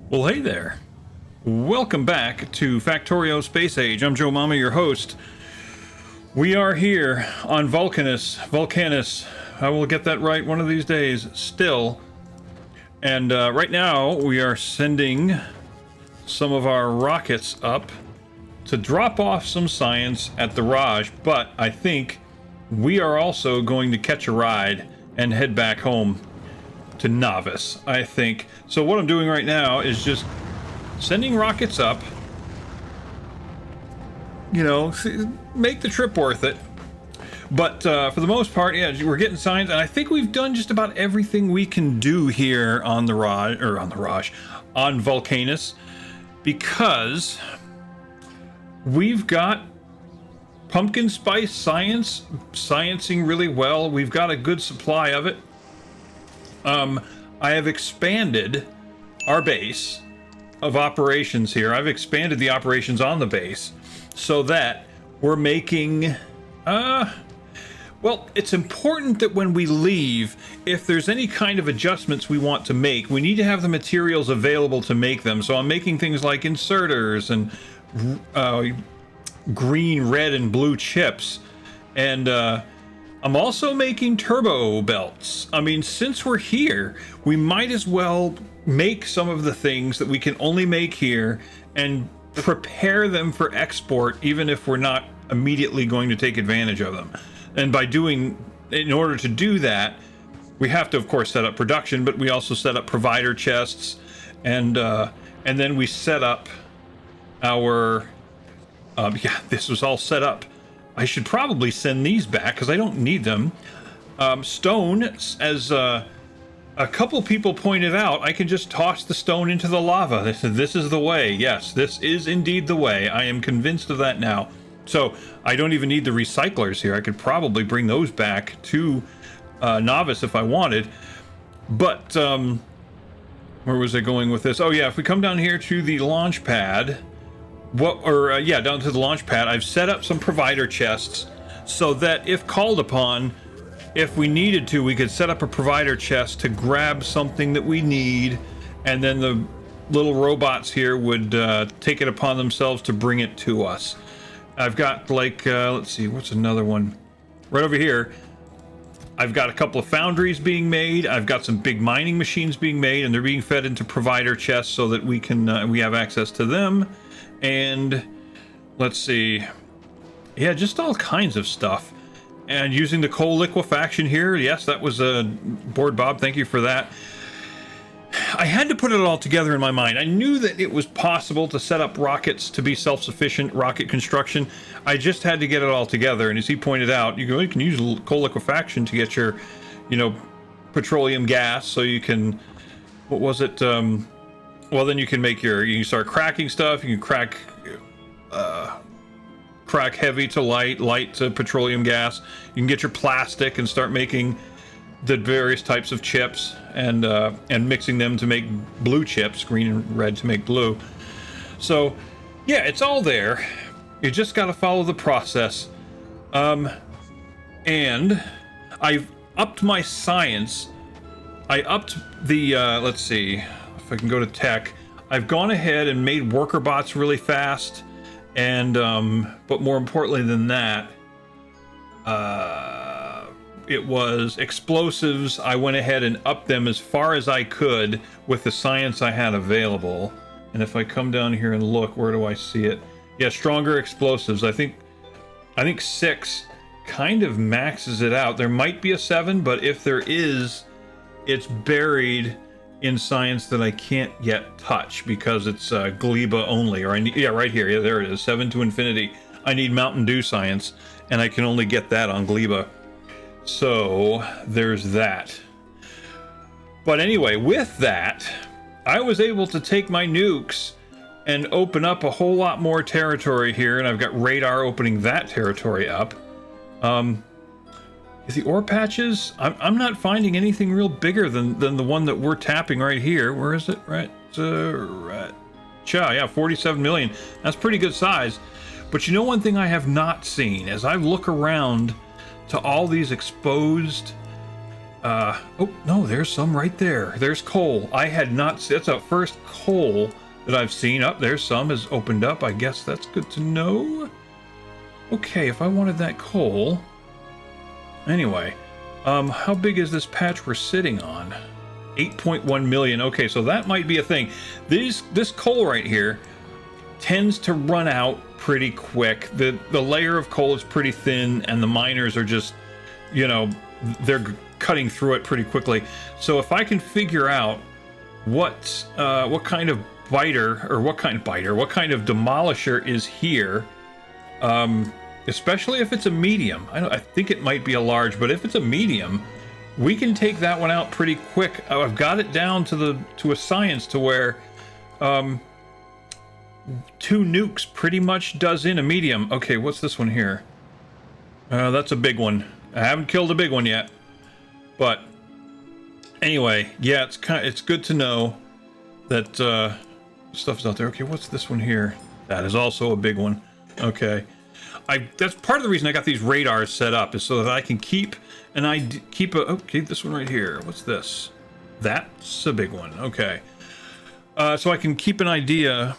Well, hey there. Welcome back to Factorio Space Age. I'm Joe Mama, your host. We are here on Vulcanus. I will get that right one of these days, still. And right now, we are sending some of our rockets up to drop off some science at the Raj, but I think we are also going to catch a ride and head back home to Novice, I think. So what I'm doing right now is just sending rockets up, you know, make the trip worth it. But for the most part, yeah, we're getting signs, and I think we've done just about everything we can do here on the on Vulcanus, because we've got pumpkin spice sciencing really well. We've got a good supply of it. I have expanded our base of operations here. I've expanded the operations on the base so that we're making, well, it's important that when we leave, if there's any kind of adjustments we want to make, we need to have the materials available to make them. So I'm making things like inserters and green, red, and blue chips. And I'm also making turbo belts. I mean, since we're here, we might as well make some of the things that we can only make here and prepare them for export, even if we're not immediately going to take advantage of them. And in order to do that, we have to, of course, set up production, but we also set up provider chests, and then we set up our, this was all set up. I should probably send these back because I don't need them. Stone, as a couple people pointed out, I can just toss the stone into the lava. They said, this is the way. Yes, this is indeed the way. I am convinced of that now. So I don't even need the recyclers here. I could probably bring those back to Novice if I wanted. But where was I going with this? Oh yeah, if we come down here to the launch pad, down to the launch pad, I've set up some provider chests so that if called upon, if we needed to, we could set up a provider chest to grab something that we need, and then the little robots here would take it upon themselves to bring it to us. I've got let's see, what's another one? Right over here, I've got a couple of foundries being made. I've got some big mining machines being made, and they're being fed into provider chests so that we can we have access to them. And let's see, yeah, just all kinds of stuff. And using the coal liquefaction here, yes, that was Board Bob, thank you for that. I had to put it all together in my mind. I knew that it was possible to set up rockets to be self-sufficient rocket construction. I just had to get it all together. And as he pointed out, you can use coal liquefaction to get your, petroleum gas. So you can, what was it? Well, then you can make you can start cracking stuff. You can crack heavy to light to petroleum gas. You can get your plastic and start making the various types of chips and mixing them to make blue chips, green and red to make blue. So yeah, it's all there. You just got to follow the process. And I've upped my science. I upped the let's see if I can go to tech. I've gone ahead and made worker bots really fast, and but more importantly than that, it was explosives. I went ahead and upped them as far as I could with the science I had available. And if I come down here and look, where do I see it? Yeah, stronger explosives. I think 6 kind of maxes it out. There might be a 7, but if there is, it's buried in science that I can't yet touch because it's Gleba only. Or right here. Yeah, there it is. 7 to infinity. I need Mountain Dew science, and I can only get that on Gleba. So there's that. But anyway, with that, I was able to take my nukes and open up a whole lot more territory here, and I've got radar opening that territory up. The ore patches, I'm not finding anything real bigger than the one that we're tapping right here. Where is it? Right, yeah, 47 million. That's pretty good size. But you know, one thing I have not seen as I look around to all these exposed Oh, no, there's some right there. There's coal. I had not... That's our first coal that I've seen. Up there's some has opened up. I guess that's good to know. Okay, if I wanted that coal... Anyway, how big is this patch we're sitting on? 8.1 million. Okay, so that might be a thing. This coal right here tends to run out pretty quick. The layer of coal is pretty thin, and the miners are just, you know, they're cutting through it pretty quickly. So if I can figure out what kind of biter, or what kind of demolisher is here, especially if it's a medium. I think it might be a large, but if it's a medium, we can take that one out pretty quick. I've got it down to a science to where 2 nukes pretty much does in a medium. Okay, what's this one here? That's a big one. I haven't killed a big one yet, but anyway, yeah, it's good to know that stuff's out there. Okay, what's this one here? That is also a big one. Okay, that's part of the reason I got these radars set up, is so that I can keep okay, this one right here. What's this? That's a big one. Okay, so I can keep an idea.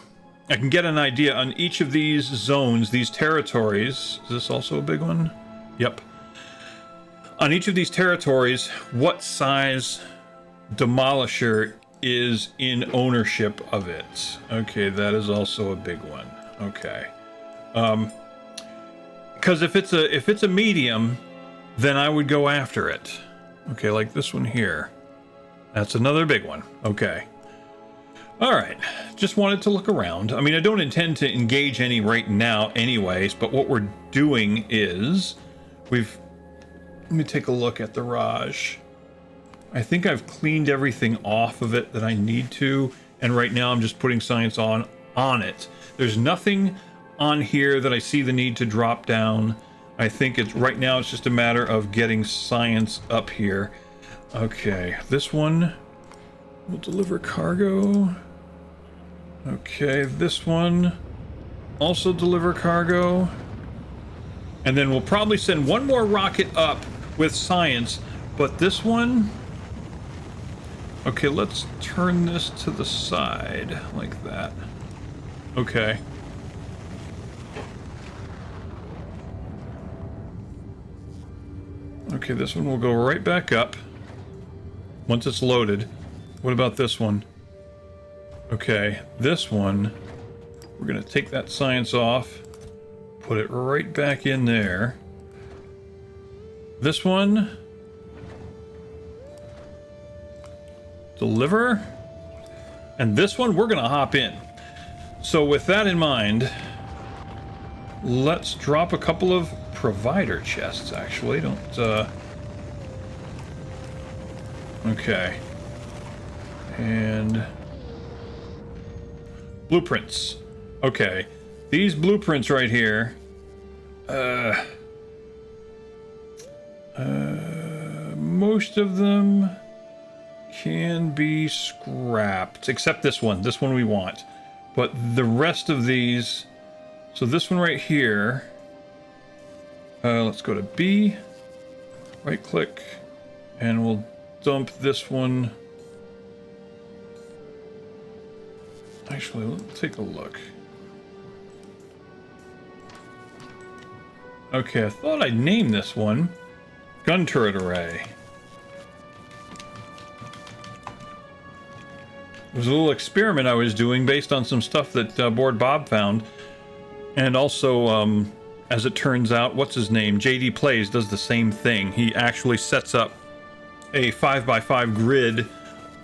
I can get an idea on each of these zones, these territories. Is this also a big one? Yep. On each of these territories, what size demolisher is in ownership of it? Okay, that is also a big one. Okay. Because if it's a medium, then I would go after it. Okay, like this one here. That's another big one. Okay. All right. Just wanted to look around. I mean, I don't intend to engage any right now anyways, but what we're doing is let me take a look at the Raj. I think I've cleaned everything off of it that I need to, and right now I'm just putting science on it. There's nothing on here that I see the need to drop down. I think right now it's just a matter of getting science up here. Okay, this one will deliver cargo. Okay, this one also deliver cargo. And then we'll probably send one more rocket up with science, but this one... Okay, let's turn this to the side, like that. Okay. Okay, this one will go right back up once it's loaded. What about this one? Okay, this one, we're gonna take that science off, put it right back in there. This one, deliver, and this one we're gonna hop in. So with that in mind, let's drop a couple of provider chests, actually. Okay. And blueprints. Okay. These blueprints right here, most of them can be scrapped, except this one. This one we want. But the rest of these, so this one right here, let's go to B, right click, and we'll dump this one. Actually, let's take a look. Okay, I thought I'd name this one Gun Turret Array. It was a little experiment I was doing based on some stuff that Board Bob found. And also, as it turns out, what's his name? JD Plays does the same thing. He actually sets up a 5x5 grid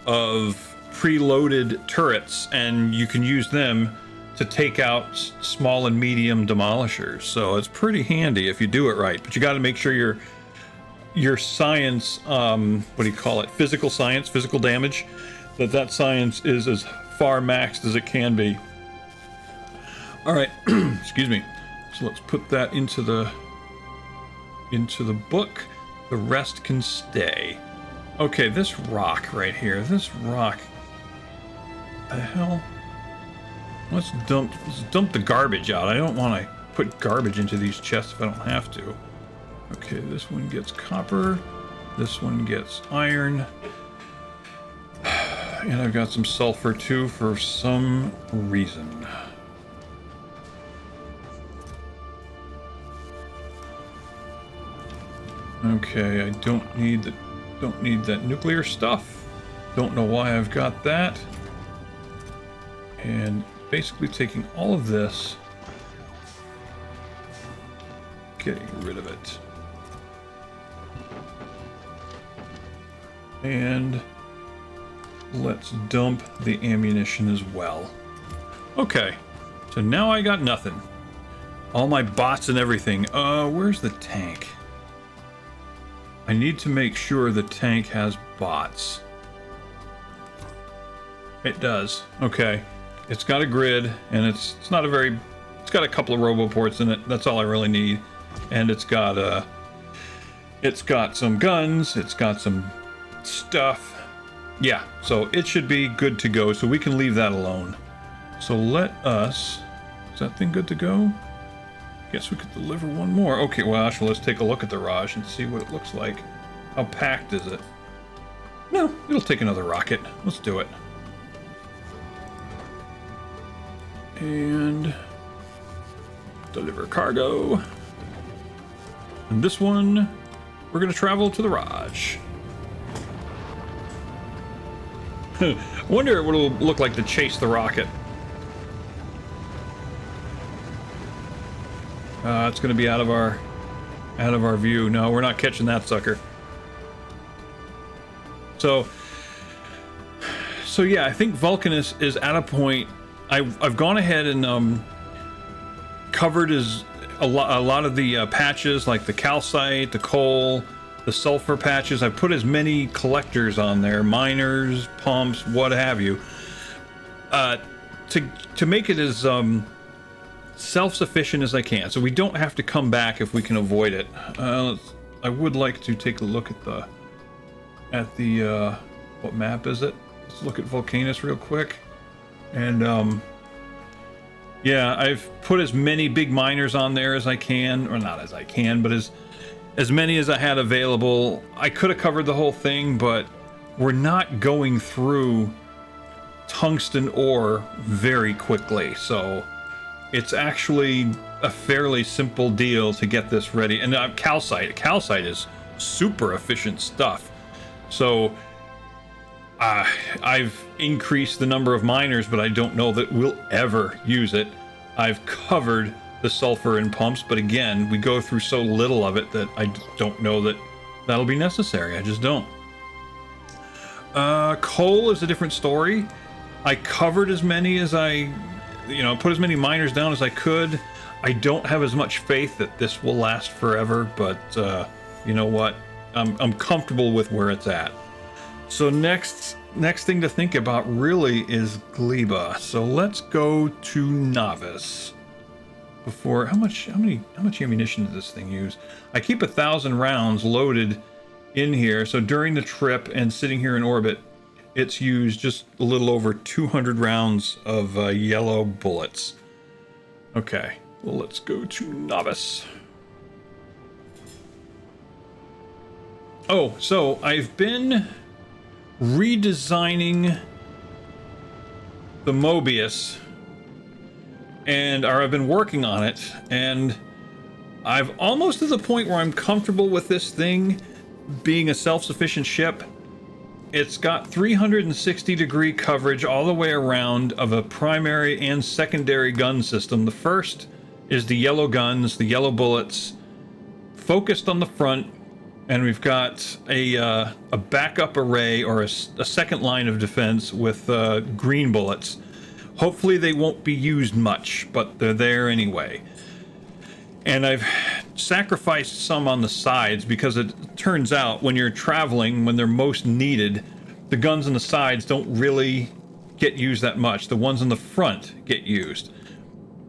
of preloaded turrets, and you can use them to take out small and medium demolishers. So it's pretty handy if you do it right. But you got to make sure your science, what do you call it? Physical science, physical damage, that science is as far maxed as it can be. All right, excuse me. So let's put that into the book. The rest can stay. Okay, this rock right here. This rock. The hell? Let's dump the garbage out. I don't want to put garbage into these chests if I don't have to. Okay, this one gets copper. This one gets iron. And I've got some sulfur too for some reason. Okay, I don't need that nuclear stuff. Don't know why I've got that. And basically taking all of this, getting rid of it. And let's dump the ammunition as well. Okay, so now I got nothing. All my bots and everything. Where's the tank? I need to make sure the tank has bots. It does. Okay. It's got a grid, and it's not a very... It's got a couple of roboports in it. That's all I really need. And it's got some guns. It's got some stuff. Yeah, so it should be good to go. So we can leave that alone. So let us... Is that thing good to go? Guess we could deliver one more. Okay, well, actually, let's take a look at the Raj and see what it looks like. How packed is it? No, it'll take another rocket. Let's do it. And deliver cargo. And this one, we're going to travel to the Raj. Wonder what it'll look like to chase the rocket. It's going to be out of our view. No, we're not catching that sucker. So yeah, I think Vulcan is at a point. I've gone ahead and covered a lot of the patches, like the calcite, the coal, the sulfur patches. I've put as many collectors on there, miners, pumps, what have you, to make it as self-sufficient as I can, so we don't have to come back if we can avoid it. I would like to take a look at the what map is it? Let's look at Vulcanus real quick. And yeah, I've put as many big miners on there as I can, or not as I can, but as many as I had available. I could have covered the whole thing, but we're not going through tungsten ore very quickly, so it's actually a fairly simple deal to get this ready. And calcite is super efficient stuff. So I've increased the number of miners, but I don't know that we'll ever use it. I've covered the sulfur and pumps, but again, we go through so little of it that I don't know that that'll be necessary. I just don't. Coal is a different story. I covered as many as put as many miners down as I could. I don't have as much faith that this will last forever, but you know what? I'm comfortable with where it's at. So next thing to think about really is Gleba. So let's go to Novice. Before, how much ammunition does this thing use? I keep 1,000 rounds loaded in here. So during the trip and sitting here in orbit, it's used just a little over 200 rounds of yellow bullets. Okay, well, let's go to Novice. Oh, so I've been redesigning the Mobius, or I've been working on it, and I've almost to the point where I'm comfortable with this thing being a self-sufficient ship. It's got 360-degree coverage all the way around of a primary and secondary gun system. The first is the yellow guns, the yellow bullets, focused on the front, and we've got a backup array, or a second line of defense with green bullets. Hopefully they won't be used much, but they're there anyway. And I've sacrificed some on the sides because it turns out when you're traveling, when they're most needed, the guns on the sides don't really get used that much. The ones on the front get used.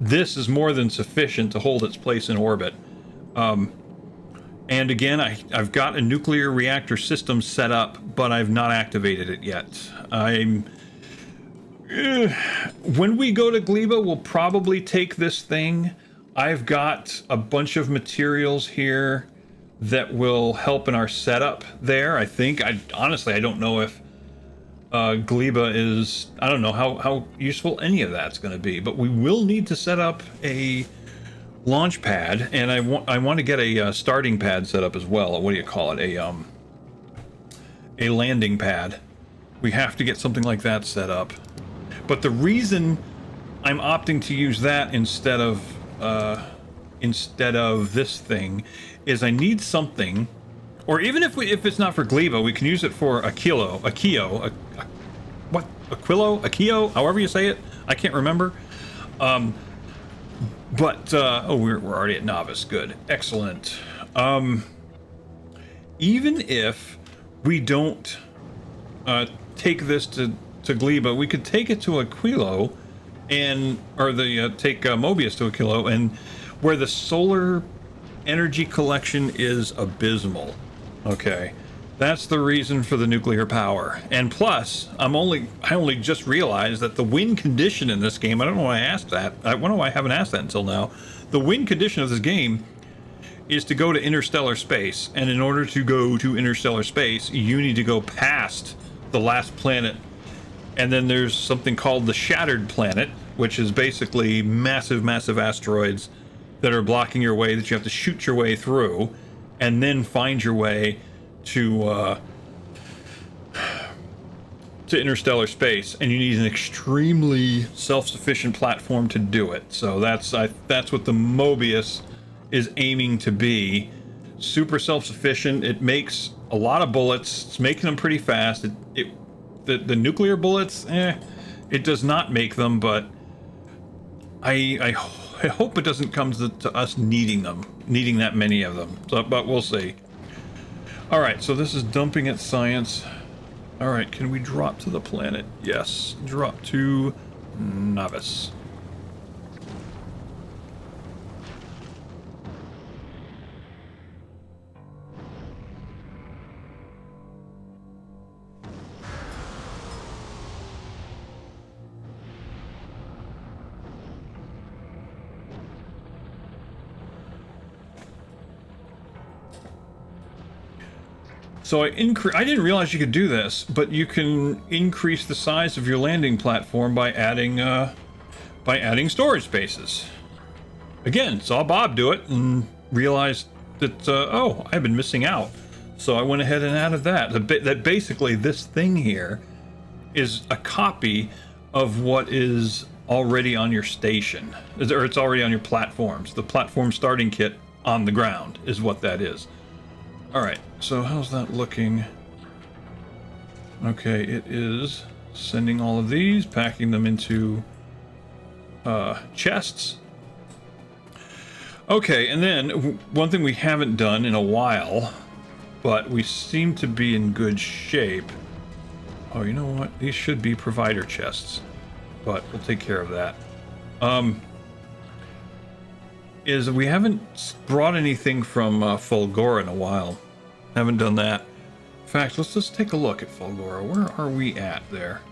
This is more than sufficient to hold its place in orbit. And again, I've got a nuclear reactor system set up, but I've not activated it yet. When we go to Gleba, we'll probably take this thing. I've got a bunch of materials here. that will help in our setup there. I think. Honestly, I don't know if Gleba is. I don't know how useful any of that's going to be, but we will need to set up a launch pad, and I want to get a starting pad set up as well. What do you call it? A landing pad. We have to get something like that set up. But the reason I'm opting to use that instead of this thing is I need something, or even if it's not for Gleba, we can use it for Aquilo, however you say it. I can't remember. But we're already at Novice. Good, excellent. Even if we don't take this to Gleba, we could take it to Aquilo, take Mobius to Aquilo, and where the solar energy collection is abysmal. Okay, that's the reason for the nuclear power. And plus, I only just realized that the win condition in this game, I don't know why I asked that. I wonder why I haven't asked that until now. The win condition of this game is to go to interstellar space, and in order to go to interstellar space, you need to go past the last planet, and then there's something called the Shattered Planet, which is basically massive asteroids that are blocking your way, that you have to shoot your way through, and then find your way to interstellar space, and you need an extremely self-sufficient platform to do it. So that's what the Mobius is aiming to be. Super self-sufficient. It makes a lot of bullets. It's making them pretty fast. The nuclear bullets, it does not make them, but I hope it doesn't come to us needing that many of them. So, but we'll see. All right, so this is dumping at science. All right, can we drop to the planet? Yes, drop to Novice. So I didn't realize you could do this, but you can increase the size of your landing platform by adding storage spaces. Again, saw Bob do it and realized that I've been missing out. So I went ahead and added that. That basically this thing here is a copy of what is already on your station, or it's already on your platforms. The platform starting kit on the ground is what that is. All right, so how's that looking? Okay, it is sending all of these, packing them into chests. Okay, and then one thing we haven't done in a while, but we seem to be in good shape. Oh, you know what? These should be provider chests, but we'll take care of that. Is we haven't brought anything from Fulgora in a while. Haven't done that. In fact, let's just take a look at Fulgora. Where are we at there?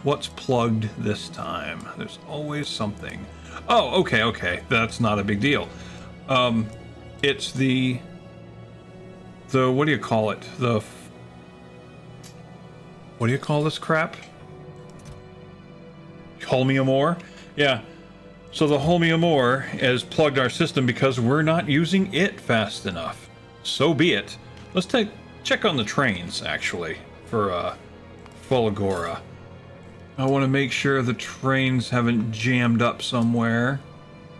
What's plugged this time? There's always something. Oh, okay. That's not a big deal. It's the what do you call it? What do you call this crap? Holmium ore? Yeah. So the Holmium ore has plugged our system because we're not using it fast enough. So be it. Let's check on the trains, actually, for Fulgora. I want to make sure the trains haven't jammed up somewhere.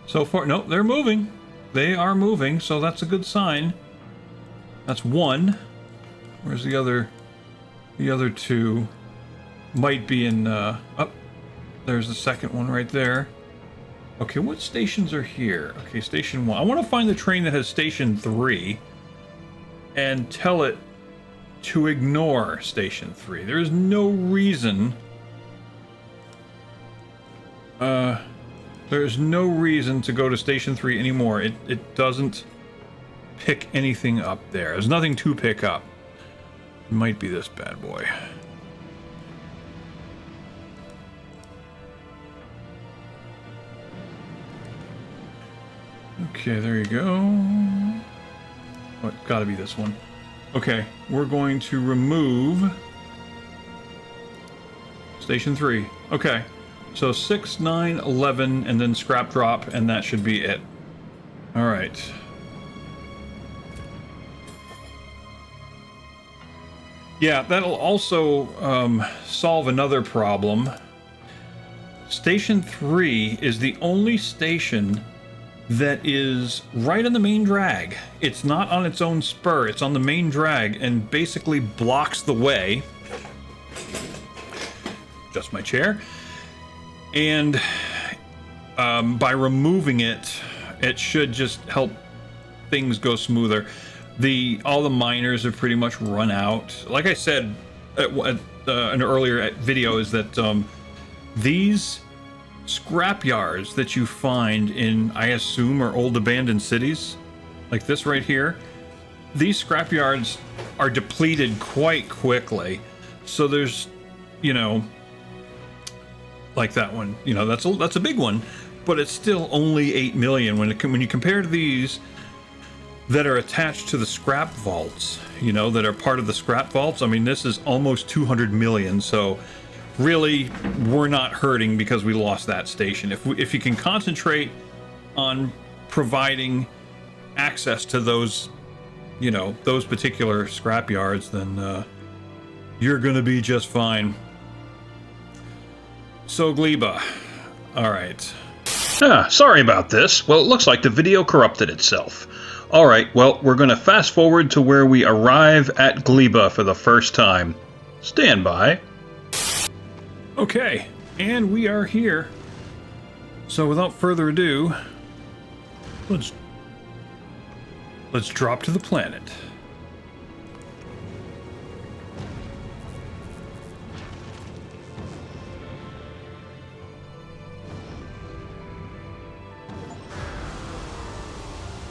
So far, no, they're moving. They are moving, so that's a good sign. That's one. Where's the other? The other two might be in, there's the second one right there. Okay, what stations are here? Okay, station 1. I want to find the train that has station 3 and tell it to ignore station 3. There's no reason... there's no reason to go to station 3 anymore. It doesn't pick anything up there. There's nothing to pick up. It might be this bad boy. Okay, there you go. got to be this one. Okay, we're going to remove Station 3. Okay, so 6, 9, 11, and then scrap drop, and that should be it. All right. Yeah, that'll also solve another problem. Station 3 is the only station that is right on the main drag. It's not on its own spur, it's on the main drag and basically blocks the way. Just my chair. And by removing it, it should just help things go smoother. All the miners have pretty much run out. Like I said at an earlier video, is that these scrap yards that you find in, I assume, are old abandoned cities, like this right here, these scrap yards are depleted quite quickly. So there's, you know, like that one, you know, that's a big one, but it's still only 8 million when you compare to these that are attached to the scrap vaults, you know, that are part of the scrap vaults. I mean, this is almost 200 million. So really, we're not hurting because we lost that station. If you can concentrate on providing access to those, you know, those particular scrap yards, then you're gonna be just fine. So Gleba, all right. Sorry about this. Well, it looks like the video corrupted itself. All right, well, we're going to fast forward to where we arrive at Gleba for the first time. Stand by. Okay, and we are here. So without further ado, let's drop to the planet.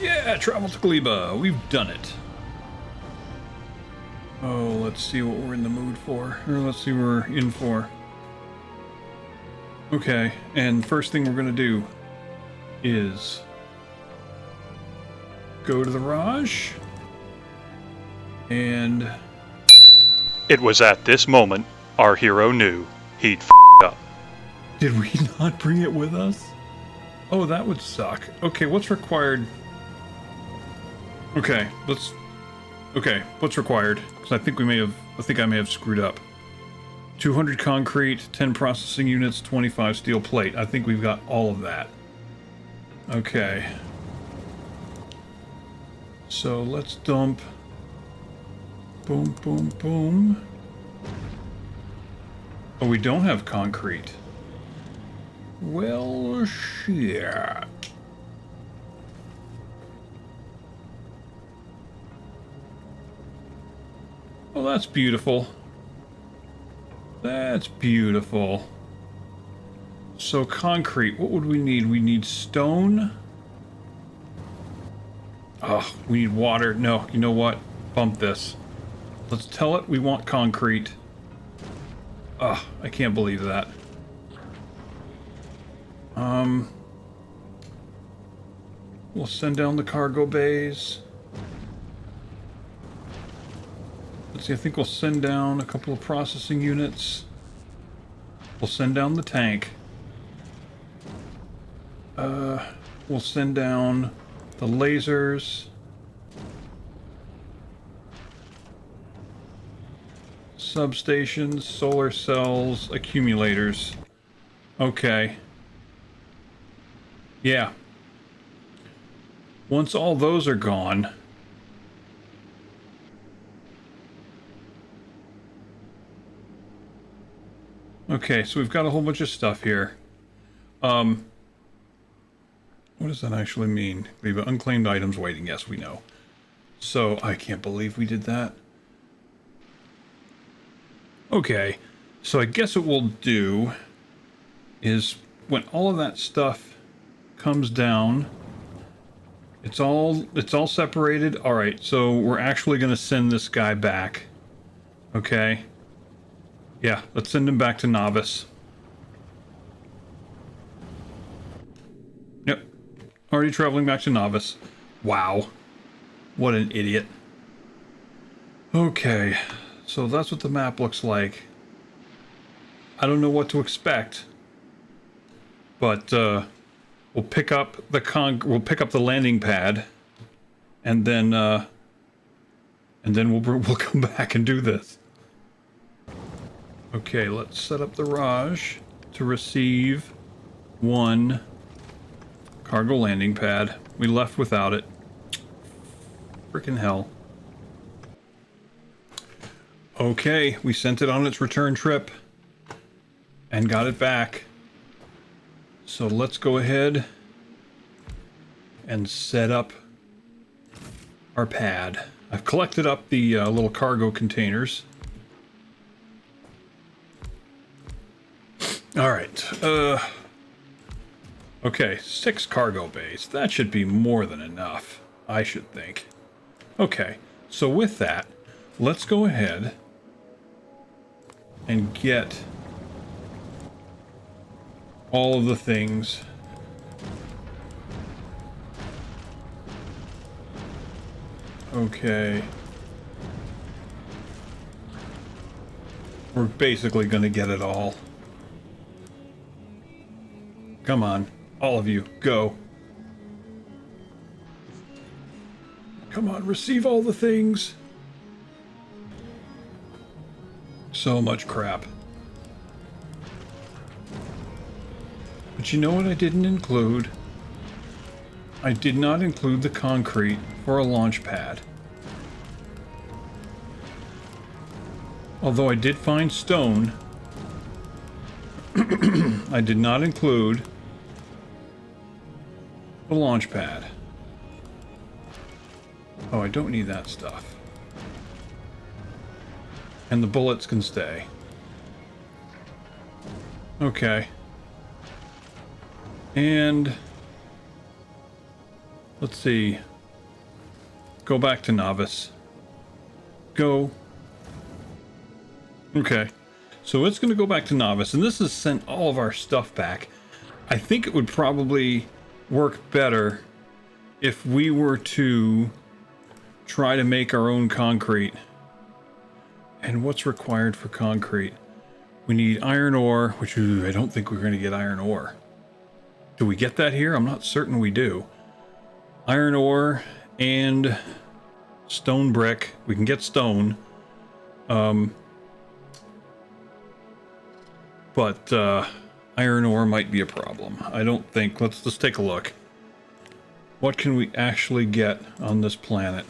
Yeah, travel to Gleba. We've done it. Oh, let's see what we're in the mood for. Or let's see what we're in for. Okay, and first thing we're going to do is go to the Raj. And It was at this moment our hero knew he'd f***ed up. did we not bring it with us? Oh, that would suck. Okay, what's required? Okay, what's required? Because I think I may have screwed up. 200 concrete, 10 processing units, 25 steel plate. I think we've got all of that. Okay. So let's dump. Boom, boom, boom. Oh, we don't have concrete. Well, shit. Oh, that's beautiful. That's beautiful. So concrete, what would we need? We need stone. Oh, we need water. No, you know what? Bump this. Let's tell it we want concrete. Oh, I can't believe that. We'll send down the cargo bays. Let's see, I think we'll send down a couple of processing units. We'll send down the tank. We'll send down the lasers. Substations, solar cells, accumulators. Okay. Yeah. Once all those are gone, okay, so we've got a whole bunch of stuff here. What does that actually mean? We have unclaimed items waiting. Yes, we know. So I can't believe we did that. Okay, so I guess what we'll do is when all of that stuff comes down, it's all separated. All right, so we're actually going to send this guy back. Okay. Yeah, let's send him back to Novice. Yep. Already traveling back to Novice. Wow. What an idiot. Okay, so that's what the map looks like. I don't know what to expect, but we'll pick up the landing pad, and then we'll come back and do this. Okay, let's set up the Raj to receive one cargo landing pad. We left without it. Frickin' hell. Okay, we sent it on its return trip and got it back. So let's go ahead and set up our pad. I've collected up the little cargo containers. All right. Okay, 6 cargo bays. That should be more than enough, I should think. Okay, so with that, let's go ahead and get all of the things. Okay. We're basically going to get it all. Come on, all of you, go. Come on, receive all the things. So much crap. But you know what I didn't include? I did not include the concrete for a launch pad. Although I did find stone, I did not include the launch pad. Oh, I don't need that stuff. And the bullets can stay. Okay. And let's see. Go back to Novice. Go. Okay. So it's going to go back to Novice, and this has sent all of our stuff back. I think it would probably work better if we were to try to make our own concrete. And what's required for concrete? We need iron ore, which I don't think we're going to get iron ore. Do we get that here? I'm not certain we do. Iron ore and stone brick. We can get stone. But iron ore might be a problem. I don't think. Let's take a look. What can we actually get on this planet?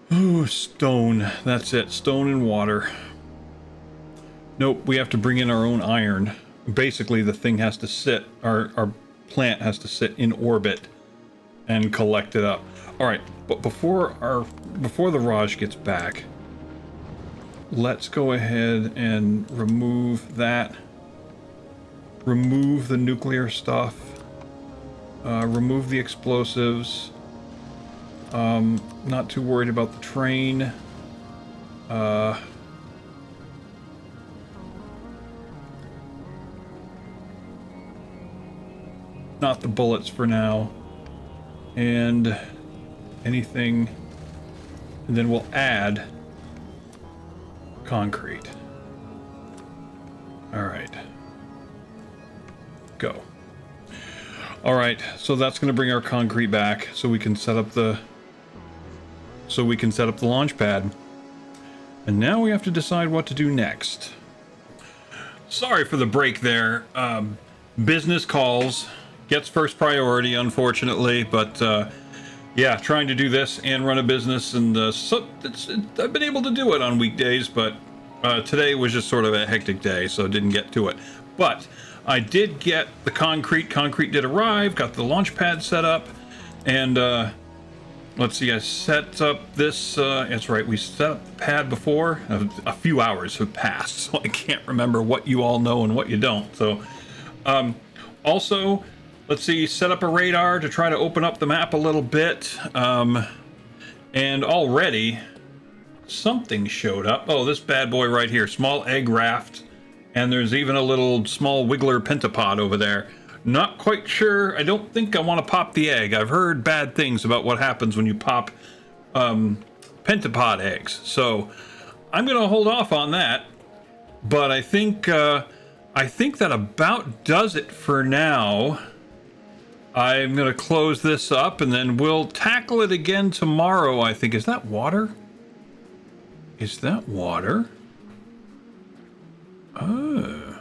Oh, stone. That's it. Stone and water. Nope, we have to bring in our own iron. Basically, the thing has to sit, our plant has to sit in orbit and collect it up. All right, but before the Raj gets back, let's go ahead and remove that. Remove the nuclear stuff. Remove the explosives. Not too worried about the train. Not the bullets for now. And anything. And then we'll add concrete. All right. Go. All right, so that's going to bring our concrete back so we can set up the launch pad. And now we have to decide what to do next. Sorry for the break there. Business calls gets first priority, unfortunately, but yeah, trying to do this and run a business, and I've been able to do it on weekdays, but today was just sort of a hectic day, so didn't get to it. But I did get the concrete. Concrete did arrive, got the launch pad set up, and let's see, I set up this, that's right, we set up the pad before. A few hours have passed, so I can't remember what you all know and what you don't. So, also, let's see, set up a radar to try to open up the map a little bit. And already, something showed up. Oh, this bad boy right here, small egg raft. And there's even a little small wiggler pentapod over there. Not quite sure. I don't think I want to pop the egg. I've heard bad things about what happens when you pop pentapod eggs. So I'm going to hold off on that. But I think that about does it for now. I'm going to close this up, and then we'll tackle it again tomorrow, I think. Is that water? Is that water? Oh.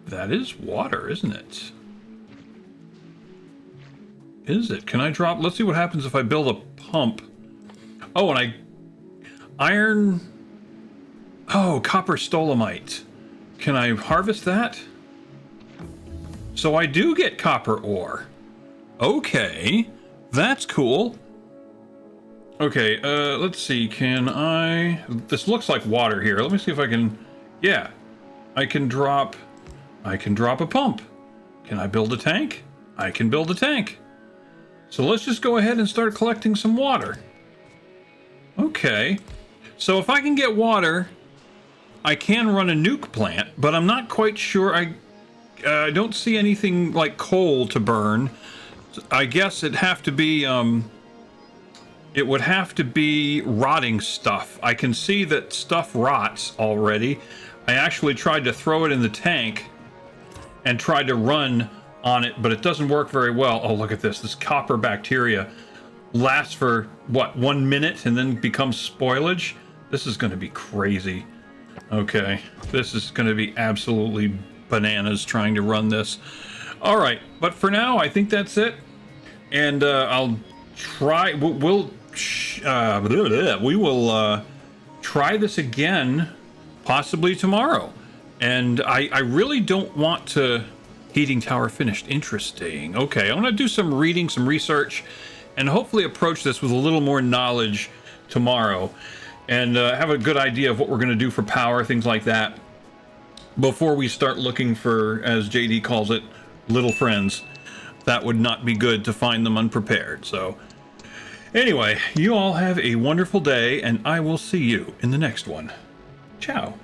That is water, isn't it? Is it? Can I drop? Let's see what happens if I build a pump. Oh, and iron. Oh, copper stolamite. Can I harvest that? So I do get copper ore. Okay, that's cool. Okay, let's see. Can I? This looks like water here. Let me see if I can. Yeah, I can drop a pump. Can I build a tank? I can build a tank. So let's just go ahead and start collecting some water. Okay, so if I can get water, I can run a nuke plant, but I'm not quite sure. I don't see anything like coal to burn. I guess it'd have to be, it would have to be rotting stuff. I can see that stuff rots already. I actually tried to throw it in the tank and tried to run on it, but it doesn't work very well. Oh, look at this. This copper bacteria lasts for, what, 1 minute and then becomes spoilage? This is going to be crazy. Okay, this is going to be absolutely bananas trying to run this. All right, but for now, I think that's it. And I'll try. We will try this again, possibly tomorrow. And I really don't want to. Heating tower finished. Interesting. Okay, I'm going to do some reading, some research, and hopefully approach this with a little more knowledge tomorrow. And have a good idea of what we're going to do for power, things like that, before we start looking for, as JD calls it, little friends. That would not be good to find them unprepared. So anyway, you all have a wonderful day, and I will see you in the next one. Ciao.